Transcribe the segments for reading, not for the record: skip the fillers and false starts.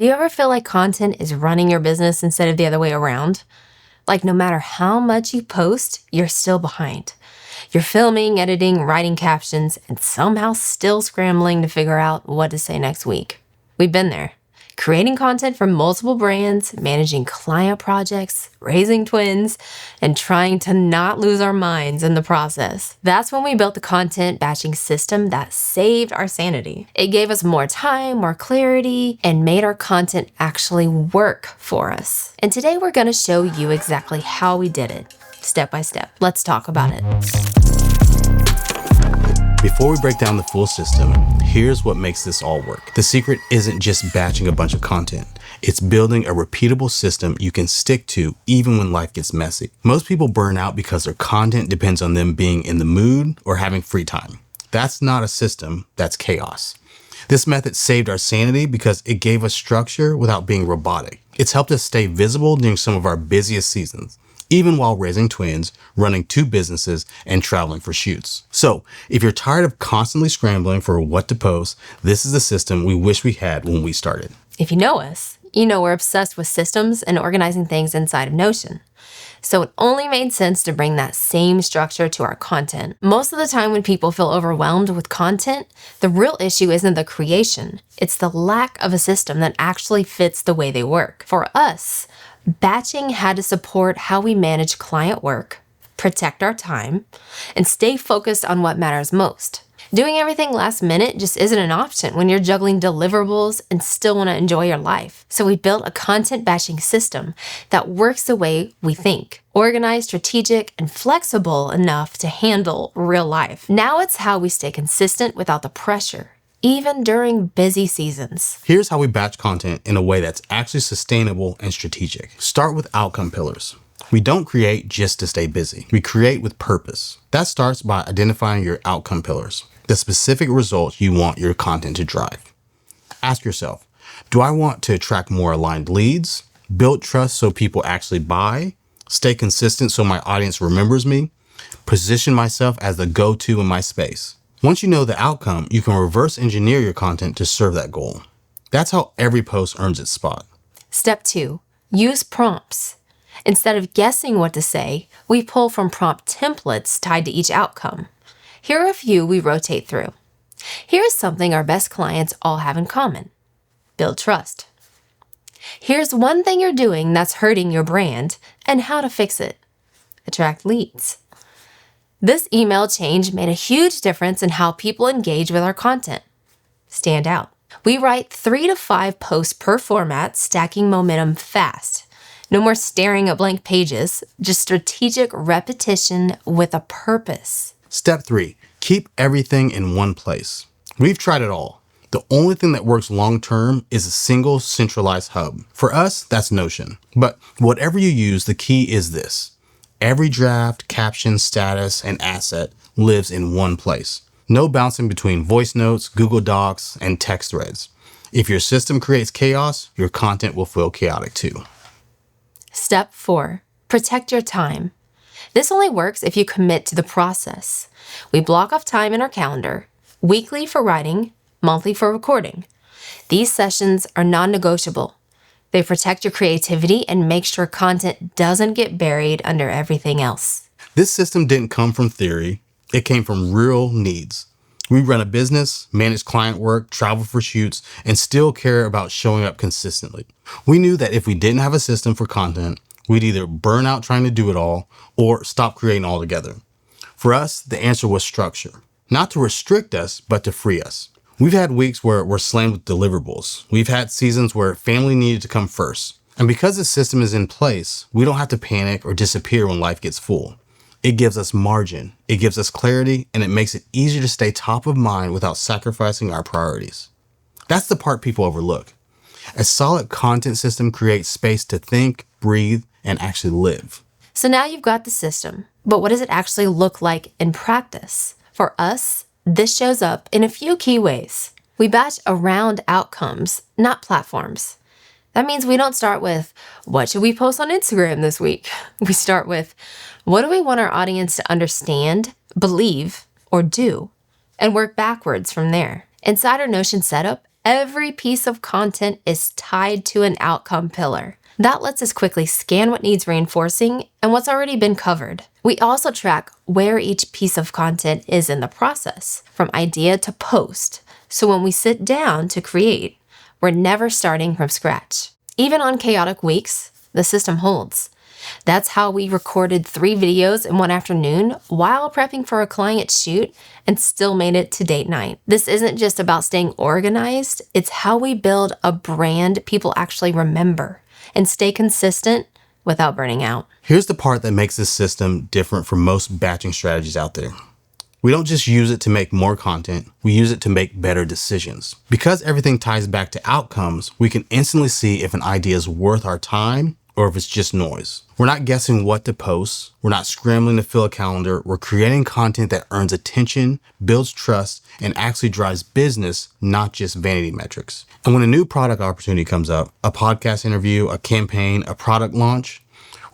Do you ever feel like content is running your business instead of the other way around? Like no matter how much you post, you're still behind. You're filming, editing, writing captions, and somehow still scrambling to figure out what to say next week. We've been there. Creating content for multiple brands, managing client projects, raising twins, and trying to not lose our minds in the process. That's when we built the content batching system that saved our sanity. It gave us more time, more clarity, and made our content actually work for us. And today we're going to show you exactly how we did it, step by step. Let's talk about it. Before we break down the full system, here's what makes this all work. The secret isn't just batching a bunch of content. It's building a repeatable system you can stick to even when life gets messy. Most people burn out because their content depends on them being in the mood or having free time. That's not a system, that's chaos. This method saved our sanity because it gave us structure without being robotic. It's helped us stay visible during some of our busiest seasons, even while raising twins, running 2 businesses, and traveling for shoots. So, if you're tired of constantly scrambling for what to post, this is the system we wish we had when we started. If you know us, you know we're obsessed with systems and organizing things inside of Notion. So it only made sense to bring that same structure to our content. Most of the time when people feel overwhelmed with content, the real issue isn't the creation, it's the lack of a system that actually fits the way they work. For us, batching had to support how we manage client work, protect our time, and stay focused on what matters most. Doing everything last minute just isn't an option when you're juggling deliverables and still want to enjoy your life. So we built a content batching system that works the way we think, organized, strategic, and flexible enough to handle real life. Now it's how we stay consistent without the pressure, even during busy seasons. Here's how we batch content in a way that's actually sustainable and strategic. Start with outcome pillars. We don't create just to stay busy. We create with purpose. That starts by identifying your outcome pillars, the specific results you want your content to drive. Ask yourself, do I want to attract more aligned leads, build trust so people actually buy, stay consistent so my audience remembers me, position myself as the go-to in my space? Once you know the outcome, you can reverse engineer your content to serve that goal. That's how every post earns its spot. Step 2, use prompts. Instead of guessing what to say, we pull from prompt templates tied to each outcome. Here are a few we rotate through. Here's something our best clients all have in common. Build trust. Here's one thing you're doing that's hurting your brand and how to fix it. Attract leads. This email change made a huge difference in how people engage with our content. Stand out. We write 3 to 5 posts per format, stacking momentum fast. No more staring at blank pages, just strategic repetition with a purpose. Step 3, keep everything in one place. We've tried it all. The only thing that works long-term is a single centralized hub. For us, that's Notion. But whatever you use, the key is this. Every draft, caption, status, and asset lives in one place. No bouncing between voice notes, Google Docs, and text threads. If your system creates chaos, your content will feel chaotic too. Step 4, protect your time. This only works if you commit to the process. We block off time in our calendar, weekly for writing, monthly for recording. These sessions are non-negotiable. They protect your creativity and make sure content doesn't get buried under everything else. This system didn't come from theory. It came from real needs. We run a business, manage client work, travel for shoots, and still care about showing up consistently. We knew that if we didn't have a system for content, we'd either burn out trying to do it all or stop creating altogether. For us, the answer was structure. Not to restrict us, but to free us. We've had weeks where we're slammed with deliverables. We've had seasons where family needed to come first. And because the system is in place, we don't have to panic or disappear when life gets full. It gives us margin, it gives us clarity, and it makes it easier to stay top of mind without sacrificing our priorities. That's the part people overlook. A solid content system creates space to think, breathe, and actually live. So now you've got the system, but what does it actually look like in practice? For us, this shows up in a few key ways. We batch around outcomes, not platforms. That means we don't start with, what should we post on Instagram this week? We start with, what do we want our audience to understand, believe, or do? And work backwards from there. Inside our Notion setup, Every piece of content is tied to an outcome pillar. That lets us quickly scan what needs reinforcing and what's already been covered. We also track where each piece of content is in the process, from idea to post. So when we sit down to create, we're never starting from scratch. Even on chaotic weeks, the system holds. That's how we recorded 3 videos in one afternoon while prepping for a client shoot and still made it to date night. This isn't just about staying organized, it's how we build a brand people actually remember and stay consistent without burning out. Here's the part that makes this system different from most batching strategies out there. We don't just use it to make more content, we use it to make better decisions. Because everything ties back to outcomes, we can instantly see if an idea is worth our time or if it's just noise. We're not guessing what to post. We're not scrambling to fill a calendar. We're creating content that earns attention, builds trust, and actually drives business, not just vanity metrics. And when a new product opportunity comes up, a podcast interview, a campaign, a product launch,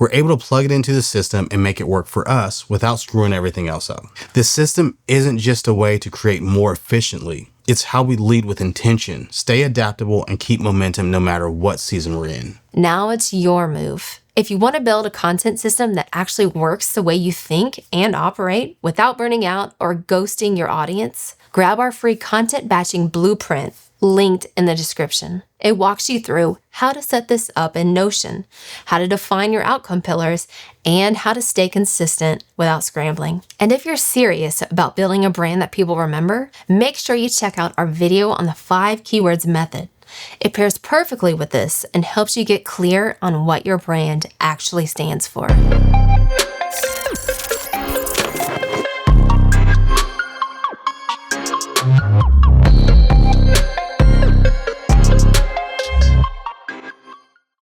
we're able to plug it into the system and make it work for us without screwing everything else up. This system isn't just a way to create more efficiently. It's how we lead with intention, stay adaptable, and keep momentum no matter what season we're in. Now it's your move. If you want to build a content system that actually works the way you think and operate without burning out or ghosting your audience, grab our free content batching blueprint linked in the description. It walks you through how to set this up in Notion, how to define your outcome pillars, and how to stay consistent without scrambling. And if you're serious about building a brand that people remember, make sure you check out our video on the 5 keywords method. It pairs perfectly with this and helps you get clear on what your brand actually stands for.